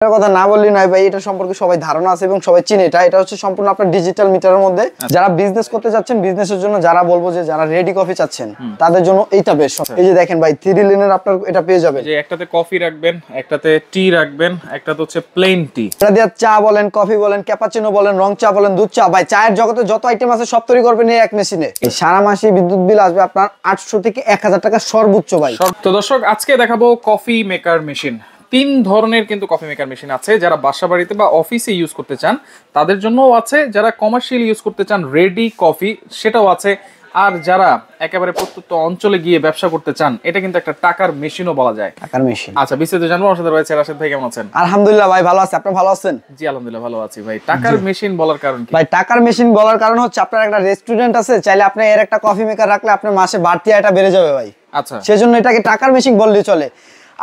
কথা না বললি নয় ভাই, এটা সম্পর্কে সবাই ধারণা আছে এবং সবাই চিনে। এটা হচ্ছে সম্পূর্ণ আপনার ডিজিটাল মিটারের মধ্যে। যারা বিজনেস করতে যাচ্ছেন, বিজনেসের জন্য যারা বলবো যে যারা রেডি কফি চাচ্ছেন তাদের জন্য এইটা বেশ। এই যে দেখেন ভাই, 3 লেনের আপনার এটা পেয়ে যাবেন। যে একটাতে কফি রাখবেন, একটাতে টি রাখবেন, একটাতে হচ্ছে প্লেন টি। এটা দিয়ে চা বলেন, কফি বলেন, ক্যাপাচিনো বলেন, রং চা বলেন, দুধ চা, ভাই চায়ের জগতে যত আইটেম আছে সব তৈরি করবেন এই এক মেশিনে। সারা মাসে বিদ্যুৎ বিল আসবে আপনার 800 থেকে 1000 টাকা সর্বোচ্চ ভাই। তো দর্শক, আজকে দেখাবো কফি মেকার মেশিন। 3 ধরনের কিন্তু কফি মেকার মেশিন আছে। যারা বাসা বাড়িতে বা অফিসে ইউজ করতে চান তাদের জন্যও আছে, যারা কমার্শিয়াল ইউজ করতে চান রেডি কফি সেটাও আছে, আর যারা একেবারে প্রত্যন্ত অঞ্চলে গিয়ে ব্যবসা করতে চান এটা কিন্তু একটা টাকার মেশিনও বলা যায়। টাকার মেশিন। আচ্ছা, বিস্তারিত জানবো। আমার সাথে রয়েছে রাশেদ ভাই। কেমন আছেন? আলহামদুলিল্লাহ ভাই, ভালো আছি। আপনি ভালো আছেন? জি আলহামদুলিল্লাহ ভালো আছি ভাই। টাকার মেশিন বলার কারণ কি? ভাই টাকার মেশিন বলার কারণ হচ্ছে আপনার একটা রেস্টুরেন্ট আছে, চাইলে আপনি এর একটা কফি মেকার রাখলে আপনার মাসে বাড়তি আয়টা বেড়ে যাবে ভাই। আচ্ছা, সেজন্য এটাকে টাকার মেশিন বললেই চলে।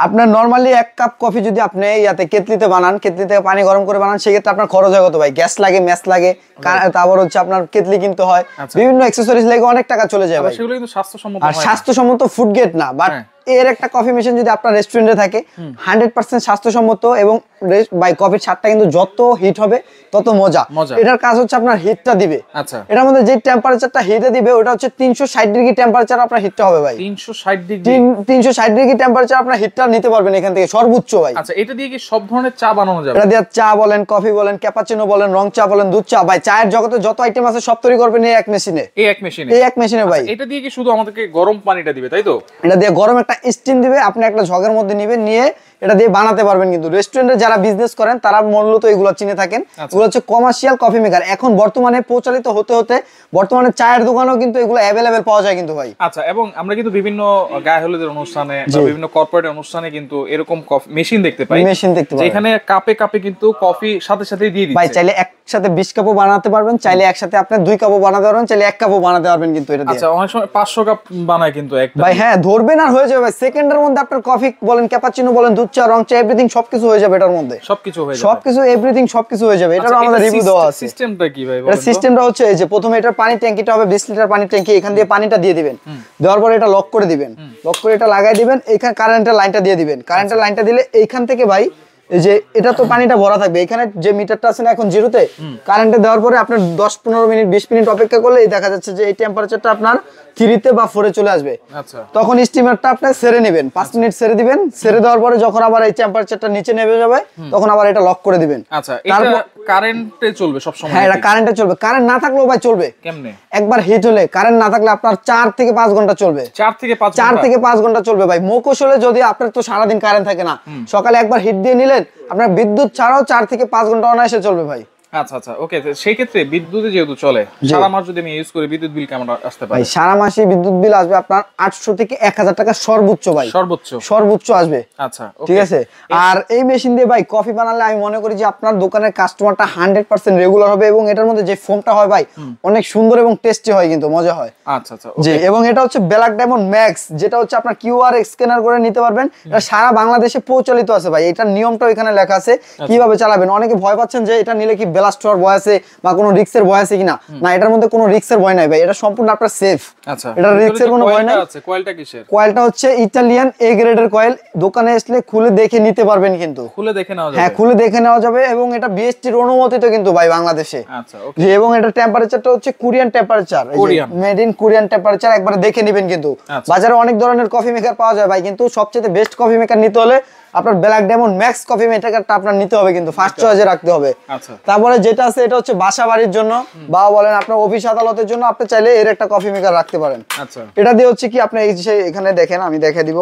আপনার নরমালি 1 কাপ কফি যদি আপনি ইয়াতে কেতলিতে বানান, কেতলিতে পানি গরম করে বানান, সেক্ষেত্রে আপনার খরচ হয় কত ভাই? গ্যাস লাগে, ম্যাচ লাগে, তারপর হচ্ছে আপনার কেতলি কিনতে হয়, বিভিন্ন অ্যাকসেসরিজ লাগে, অনেক টাকা চলে যায় ভাই। সেগুলো কিন্তু স্বাস্থ্যসম্মত আর স্বাস্থ্যসম্মত ফুড গেট না, বাট এর একটা কফি মেশিন যদি আপনার রেস্টুরেন্টে থাকে 100% স্বাস্থ্যসম্মত এবং ভাই কফির স্বাদটা কিন্তু যত হিট হবে তত মজা। এটার কাজ হচ্ছে আপনার হিটটা দিবে। আচ্ছা, এটার মধ্যে যে টেম্পারেচারটা হিটে দিবে ওটা হচ্ছে 360 ডিগ্রি টেম্পারেচার আপনার হিটটা হবে ভাই। 360 ডিগ্রি 360 ডিগ্রি টেম্পারেচার আপনার হিটটা নিতে পারবেন এখান থেকে সর্বোচ্চ ভাই। আচ্ছা, এটা দিয়ে কি সব ধরনের চা বানানো যাবে? এটা দিয়ে চা বলেন, কফি বলেন, ক্যাপাচিনো বলেন, রং চা বলেন, দুধ চা, ভাই চায়ের জগতে যত আইটেম আছে সব তৈরি করবেন এই এক মেশিনে। এই এক মেশিনে? এই এক মেশিনে ভাই। এটা দিয়ে কি শুধু আমাদেরকে গরম পানিটা দিবে, তাই তো? এটা দিয়ে গরম একটা স্টিম দিবে, আপনি একটা ঝগের মধ্যে নেবেন, নিয়ে এটা দিয়ে বানাতে পারবেন। কিন্তু রেস্টুরেন্টে যারা বিজনেস করেন তারা মূলত এগুলো চিনে থাকেন। এগুলো হচ্ছে কমার্শিয়াল কফি মেকার। এখন বর্তমানে প্রচলিত হতে হতে বর্তমানে চায়ের দোকানেও কিন্তু এগুলো অ্যাভেলেবেল পাওয়া যায় কিন্তু ভাই। আচ্ছা, এবং আমরা কিন্তু বিভিন্ন গায়ে হলুদের অনুষ্ঠানে বা বিভিন্ন কর্পোরেট অনুষ্ঠানে কিন্তু এরকম কফি মেশিন দেখতে পাই। মেশিন দেখতে পাই যেখানে কাপে কাপে কিন্তু কফি সাথে সাথে দিয়ে দিচ্ছে। ভাই চাইলে একসাথে 20 কাপও বানাতে পারবেন, চাইলে একসাথে আপনি 2 কাপও বানাতে পারবেন, চাইলে 1 কাপও বানাতে পারবেন কিন্তু এটা দিয়ে। আচ্ছা, অনেক সময় 500 কাপ বানায় কিন্তু একটা ভাই। হ্যাঁ, ধরবেন আর হয়ে যাবে ভাই। সেকেন্ডের মধ্যে আপনার কফি বলেন, ক্যাপাচিনো বলেন, দুধ চা, রং চা, এভরিথিং সবকিছু হয়ে যাবে এটার মধ্যে। সবকিছু হয়ে যাবে, সবকিছু এভরিথিং সবকিছু হয়ে যাবে। এটারও আমাদের রিভিউ দেওয়া আছে। সিস্টেমটা কি ভাই? এটা সিস্টেমটা হচ্ছে এই যে প্রথমে এটার পানি ট্যাঙ্কিটা হবে 20 লিটার পানি ট্যাঙ্কি। এখান দিয়ে পানিটা দিয়ে দিবেন, দেওয়ার পরে এটা লক করে দিবেন, লক করে এটা লাগাই দিবেন। এখানে কারেন্টের লাইনটা দিয়ে দিবেন। কারেন্টের লাইনটা দিলে এইখান থেকে ভাই এই যে এটা তো পানিটা ভরা থাকবে, এখানে যে মিটারটা আছে না এখন জিরোতে, কারেন্টে দেওয়ার পরে আপনার 10-15 মিনিট 20 মিনিট অপেক্ষা করলে দেখা যাচ্ছে যে এই টেম্পারেচারটা আপনার 3-তে বা 4-এ চলে আসবে। আচ্ছা, তখন স্টিমারটা আপনি ছেড়ে নেবেন, 5 মিনিট ছেড়ে দিবেন। ছেড়ে দেওয়ার পরে যখন আবার এই টেম্পারেচারটা নিচে নেমে যাবে তখন আবার এটা লক করে দিবেন। আচ্ছা, এটা কারেন্টে চলবে সব সময়? হ্যাঁ, এটা কারেন্টে চলবে। কারেন্ট না থাকলেও ভাই চলবে। কেমনে? একবার হিট হলে কারেন্ট না থাকলে আপনার 4 থেকে 5 ঘন্টা চলবে। 4 থেকে 5 ঘন্টা চলবে ভাই। মুখোশ হলে যদি আপনার তো সারাদিন কারেন্ট থাকে না, সকালে একবার হিট দিয়ে নিলেন, আপনার বিদ্যুৎ ছাড়াও 4 থেকে 5 ঘন্টা অনায়াসে চলবে ভাই। আচ্ছা আচ্ছা, ওকে। সেই ক্ষেত্রে বিদ্যুতে যেহেতু চলে, সারা মাস যদি আমি ইউজ করি বিদ্যুৎ বিল কেমন আসতে পারে? ভাই সারা মাসে বিদ্যুৎ বিল আসবে আপনার 800 থেকে 1000 টাকা সর্বোচ্চ ভাই। সর্বোচ্চ আসবে। আচ্ছা, ঠিক আছে। আর এই মেশিন দিয়ে ভাই কফি বানালে আমি মনে করি যে আপনার দোকানের কাস্টমারটা 100% রেগুলার হবে এবং এটার মধ্যে যে ফোমটা হয় ভাই অনেক সুন্দর এবং টেস্টি হয়, কিন্তু মজা হয়। আচ্ছা আচ্ছা, জি। এবং এটা হচ্ছে ব্ল্যাক ডায়মন্ড ম্যাক্স, যেটা হচ্ছে আপনার কিউআর স্ক্যানার করে নিতে পারবেন। এটা সারা বাংলাদেশে প্রচলিত আছে ভাই। এটার নিয়মটাও এখানে লেখা আছে কিভাবে চালাবেন। অনেকে ভয় পাচ্ছেন যে এটা নিলে কি ব্লাস্ট হওয়ার ভয় আছে বা কোনো রিস্কের ভয় আছে কিনা। না, এটার মধ্যে কোনো রিস্কের ভয় নাই ভাই। এটা সম্পূর্ণ আপনার সেফ। আচ্ছা, এটা রিস্কের কোনো ভয় নাই। কয়েলটা কিসের? কয়েলটা হচ্ছে ইতালিয়ান এ গ্রেডের কয়েল। দোকানে আসলে খুলে দেখে নিতে পারবেন, কিন্তু খুলে দেখে নেওয়া যাবে। হ্যাঁ, খুলে দেখে নেওয়া যাবে এবং এটা বিএসটির অনুমোদিত কিন্তু ভাই বাংলাদেশে। আচ্ছা, ওকে। জি। এবং এটা টেম্পারেচারটা হচ্ছে Korean temperature, made in Korean temperature. একবারে দেখে নেবেন। কিন্তু বাজারে অনেক ধরনের কফি মেকার পাওয়া যায় ভাই, কিন্তু সবচেয়ে বেস্ট কফি মেকার নিতে হলে আপনার ব্ল্যাক ডায়মন্ড ম্যাক্স কফি মেকারটা আপনার নিতে হবে, কিন্তু ফার্স্ট চয়েসে রাখতে হবে। আচ্ছা। তারপরে যেটা আছে এটা হচ্ছে বাসা বাড়ির জন্য বা বলেন আপনার অফিস আদালতের জন্য আপনি চাইলে এর একটা কফি মেকার রাখতে পারেন। আচ্ছা। এটা দিয়ে হচ্ছে কি আপনি এই যে এখানে দেখেন, আমি দেখাই দিব।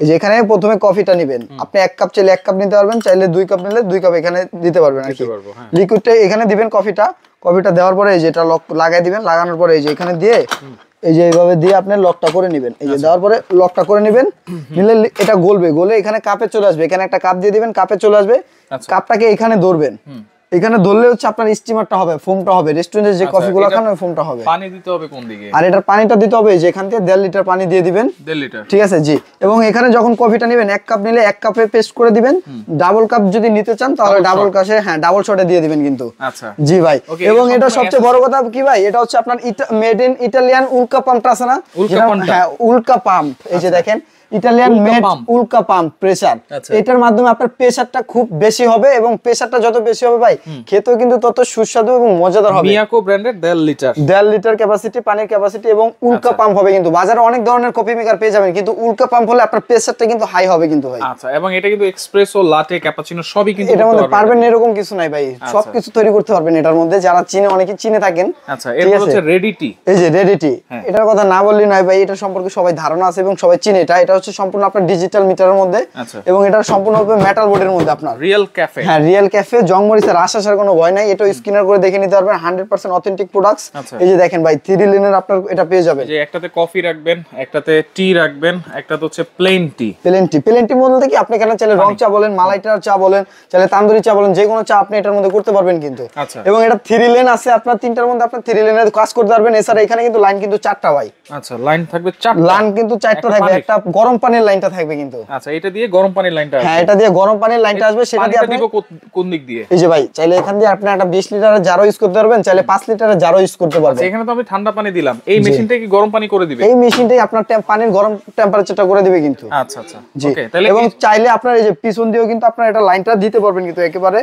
এই যে এখানে প্রথমে কফিটা নেবেন, আপনি 1 কাপ চাইলে 1 কাপ নিতে পারবেন, চাইলে 2 কাপ নিলে 2 কাপ এখানে দিতে পারবেন আর কি। লিকুইডটা এখানে দিবেন, কফিটা দেওয়ার পরে এই যে এটা লক লাগাই দিবেন। লাগানোর পরে এই যে এখানে দিয়ে এই যে এইভাবে দিয়ে আপনি লকটা করে নেবেন। এই যে দেওয়ার পরে লকটা করে নেবেন, নিলে এটা গলবে। গলে এখানে কাপে চলে আসবে। এখানে একটা কাপ দিয়ে দিবেন, কাপে চলে আসবে। কাপটাকে এখানে ধরবেন। এখানে ধরলে হচ্ছে আপনার স্টিমারটা হবে, ফোমটা হবে। রেস্টুরেন্টে যে কফিগুলো খান ওই ফোমটা হবে। পানি দিতে হবে কোন দিকে? আর এটার পানিটা দিতে হবে যে এখান থেকে 1.5 লিটার পানি দিয়ে দিবেন। 1.5 লিটার, ঠিক আছে। জি। এবং এখানে যখন কফিটা নেবেন 1 কাপ নিলে 1 কাপে পেস্ট করে দিবেন। ডাবল কাপ যদি নিতে চান তাহলে ডাবল কাপে, হ্যাঁ ডাবল শটে দিয়ে দিবেন কিন্তু। আচ্ছা। জি ভাই। এবং এটা সবচেয়ে বড় কথা কি ভাই, এটা হচ্ছে আপনার মেড ইন ইতালিয়ান উল্কা পাম্পটা আছে না? হ্যাঁ, উল্কা পাম্প। এই যে দেখেন ইটালিয়ান উল্কা মেড pump। উল্কা পাম্প প্রেসার। আচ্ছা। এটার মাধ্যমে আপনার প্রেসারটা খুব বেশি হবে এবং প্রেসারটা যত বেশি হবে ভাই খেতেও কিন্তু তত সুস্বাদু এবং মজাদার হবে। মিয়াকো ব্র্যান্ডের 1.5 লিটার, 1.5 লিটার ক্যাপাসিটি পানির ক্যাপাসিটি এবং উল্কা পাম্প হবে। কিন্তু বাজারে অনেক ধরনের কফি মেকার পেয়ে যাবেন, কিন্তু উল্কা পাম্প হলে আপনার প্রেসারটা কিন্তু হাই হবে কিন্তু ভাই। আচ্ছা, এবং এটা কিন্তু এক্সপ্রেসো, লাটে, ক্যাপাচিনো সবই কিন্তু এটার করতে মধ্যে পারবেন না এরকম কিছু নাই ভাই, সবকিছু তৈরি করতে পারবেন এটার মধ্যে, যারা চিনে অনেকে চিনে থাকেন। আচ্ছা, এরপর হচ্ছে রেডি টি। এই যে রেডি টি, এটার কথা না বললেই নয় ভাই, এটা সম্পর্কে সবাই ধারণা আছে এবং সবাই চিনে। এটা হচ্ছে সম্পূর্ণ আপনার ডিজিটাল মিটারের মধ্যে এবং এটা সম্পূর্ণভাবে মেটাল বোর্ডের মধ্যে আপনার রিয়েল ক্যাফে। হ্যাঁ, রিয়েল ক্যাফে, জংমরিচের রাশ আসার কোনো ভয় নাই। এটা স্ক্যানার করে দেখে নিতে পারবেন, 100% অথেন্টিক প্রোডাক্টস। এই যে দেখেন ভাই 3 লেনের আপনার এটা পেয়ে যাবেন। যে একটাতে কফি রাখবেন, একটাতে টি রাখবেন, একটাতে হচ্ছে প্লেন টি। প্লেন টি বলতে কি আপনি এখানে চাইলে রং চা বলেন, মালাইটার চা বলেন, চাইলে তান্দুরি চা বলেন, যে কোনো চা আপনি এটার মধ্যে করতে পারবেন কিন্তু। এবং এটা 3 লেন আছে আপনার, তিনটার মধ্যে আপনার 3 লেনের কাজ করতে পারবেন। এছাড়া এখানে কিন্তু লাইন কিন্তু 4টা ভাই। আচ্ছা, লাইন থাকবে 4টা, লাইন কিন্তু 4টা থাকবে, একটা গরম পানির লাইনটা থাকবে কিন্তু। আচ্ছা, এটা দিয়ে গরম পানির লাইনটা আসবে। হ্যাঁ, এটা দিয়ে গরম পানির লাইনটা আসবে, সেটা দিয়ে আপনি দিব কোন দিক দিয়ে? এই যে ভাই চাইলে এখান দিয়ে আপনি একটা 20 লিটারের জারও ইউজ করতে পারবেন, চাইলে 5 লিটারের জারও ইউজ করতে পারবেন। এখানে তো আমি ঠান্ডা পানি দিলাম, এই মেশিনটা কি গরম পানি করে দিবে? এই মেশিনটাই আপনার পানির গরম টেম্পারেচারটা করে দিবে কিন্তু। আচ্ছা আচ্ছা, ওকে। তাহলে এবং চাইলে আপনার এই যে পিছন দিয়েও কিন্তু আপনার এটা লাইনটা দিতে পারবেন কিন্তু একেবারে।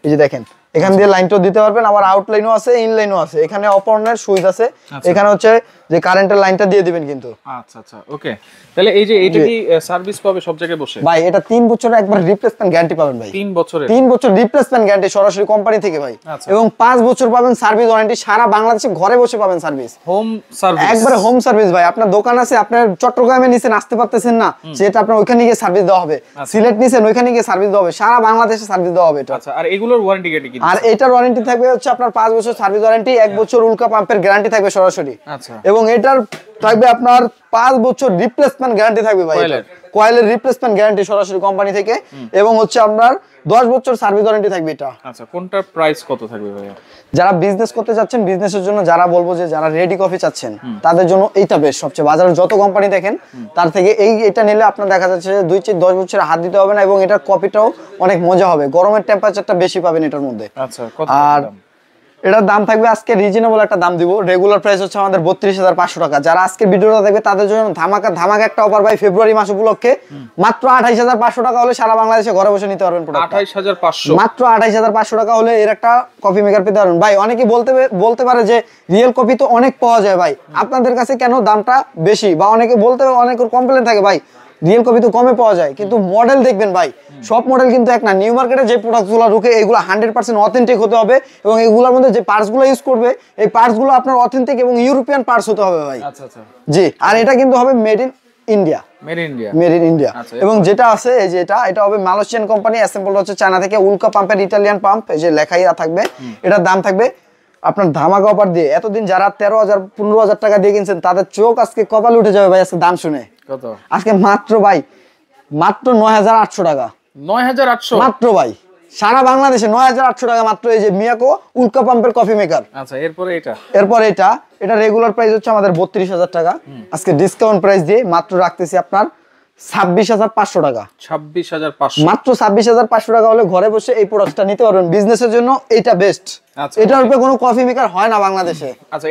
এই যে দেখেন এখান দিয়ে লাইনটাও দিতে পারবেন, আবার আউটলাইনও আছে, ইনলাইনও আছে। এখানে অফ অনের সুইচ আছে, এখানে হচ্ছে যে কারেন্টের লাইনটা দিয়ে দিবেন কিন্তু। আচ্ছা আচ্ছা, ওকে। তাহলে এই যে এটা কি সার্ভিস পাবে সব জায়গায় বসে? ভাই এটা 3 বছরের একবার রিপ্লেসমেন্ট গ্যারান্টি পাবেন ভাই। 3 বছরের? 3 বছর রিপ্লেসমেন্ট গ্যারান্টি সরাসরি কোম্পানি থেকে ভাই। এবং 5 বছর পাবেন সার্ভিস ওয়ারেন্টি, সারা বাংলাদেশে ঘরে বসে পাবেন সার্ভিস। হোম সার্ভিস, একবারে হোম সার্ভিস ভাই। আপনার দোকান আছে, আপনার চট্টগ্রামে নিচে আসতে পারতেছেন না, সেটা আপনার ওইখানে গিয়ে সার্ভিস দেওয়া হবে। সিলেট নিচে ওইখানে গিয়ে সার্ভিস দেওয়া হবে, সারা বাংলাদেশে সার্ভিস দেওয়া হবে এটা। আচ্ছা, আর এগুলোর ওয়ারেন্টি গ্যারান্টি কি? আর এটার ওয়ারেন্টি থাকবে হচ্ছে আপনার 5 বছর সার্ভিস ওয়ারেন্টি, 1 বছর উল্কা পাম্পের গ্যারান্টি থাকবে সরাসরি। আচ্ছা, এবং এটার থাকবে আপনার 5 বছর রিপ্লেসমেন্ট গ্যারান্টি থাকবে ভাই। কয়েলের রিপ্লেসমেন্ট গ্যারান্টি সরাসরি কোম্পানি থেকে, এবং হচ্ছে আপনার 10 বছর সার্ভিস ওয়ারেন্টি থাকবে এটা। আচ্ছা, কোনটার প্রাইস কত থাকবে ভাই? যারা বিজনেস করতে যাচ্ছেন, বিজনেসের জন্য যারা বলবো যে যারা রেডি কফি চাচ্ছেন, তাদের জন্য এইটা বেশ সবচেয়ে। বাজারে যত কোম্পানি দেখেন তার থেকে এটা নিলে আপনার দেখা যাচ্ছে যে 2-10 বছর হাত দিতে হবে না, এবং এটার কফিটাও অনেক মজা হবে। গরমের টেম্পারেচারটা বেশি পাবেন এটার মধ্যে। আচ্ছা, কত? আর এটার দাম থাকবে আজকে রিজনেবল একটা দাম দিব। রেগুলার প্রাইস হচ্ছে আমাদের 32,500 টাকা। যারা আজকে ভিডিওটা দেখবে তাদের জন্য ধামাকা একটা অফার ভাই, ফেব্রুয়ারি মাস উপলক্ষে মাত্র 28,500 টাকা হলে সারা বাংলাদেশে ঘরে বসে নিতে পারবেন প্রোডাক্ট। 28,500 মাত্র 28,500 টাকা হলে এর একটা কফি মেকার পেতে পারবেন ভাই। অনেকে বলতে পারে যে রিয়েল কফি তো অনেক পাওয়া যায় ভাই, আপনাদের কাছে কেন দামটা বেশি? বা অনেকে অনেকের কমপ্লেন থাকে ভাই রিয়েল কফি তো কমে পাওয়া যায়, কিন্তু মডেল দেখবেন ভাই সব মডেল কিন্তু এক না। নিউ মার্কেটে যে প্রোডাক্টগুলো ঢুকে এগুলো 100% অথেন্টিক হতে হবে, এবং এগুলোর মধ্যে যে পার্টসগুলো ইউজ করবে এই পার্টসগুলো আপনার অথেন্টিক এবং ইউরোপিয়ান পার্টস হতে হবে ভাই। আচ্ছা আচ্ছা, জি। আর এটা কিন্তু হবে made in India. Made in India. এবং যেটা আছে এই যে এটা হবে মালয়েশিয়ান কোম্পানি, অ্যাসেম্বল হচ্ছে চায়না থেকে। উল্কা পাম্পের ইটালিয়ান পাম্প, এই যে লেখাই থাকবে। এটার দাম থাকবে আপনার ধামাকা অফার দিয়ে, এতদিন যারা 13,000-15,000 টাকা দিয়ে কিনছেন তাদের চোখ আজকে কপাল উঠে যাবে ভাই আজকে দাম শুনে। কত? আজকে মাত্র ভাই মাত্র 9,800 টাকা। 9,800 মাত্র ভাই, সারা বাংলাদেশে 9,800 টাকা মাত্র। এই যে মিয়াকো উল্কা পাম্পের কফি মেকার। আচ্ছা, এরপর এটা রেগুলার প্রাইস হচ্ছে আমাদের 32,000 টাকা। আজকে ডিসকাউন্ট প্রাইস দিয়ে মাত্র রাখতেছি আপনার 26,500 টাকা। 26,500 মাত্র 26,500 টাকা হলে ঘরে বসে এই প্রোডাক্টটা নিতে পারবেন। বিজনেসের জন্য এটা বেস্ট। এটার উপরে কোনো কফি মেকার হয় না বাংলাদেশে। আচ্ছা।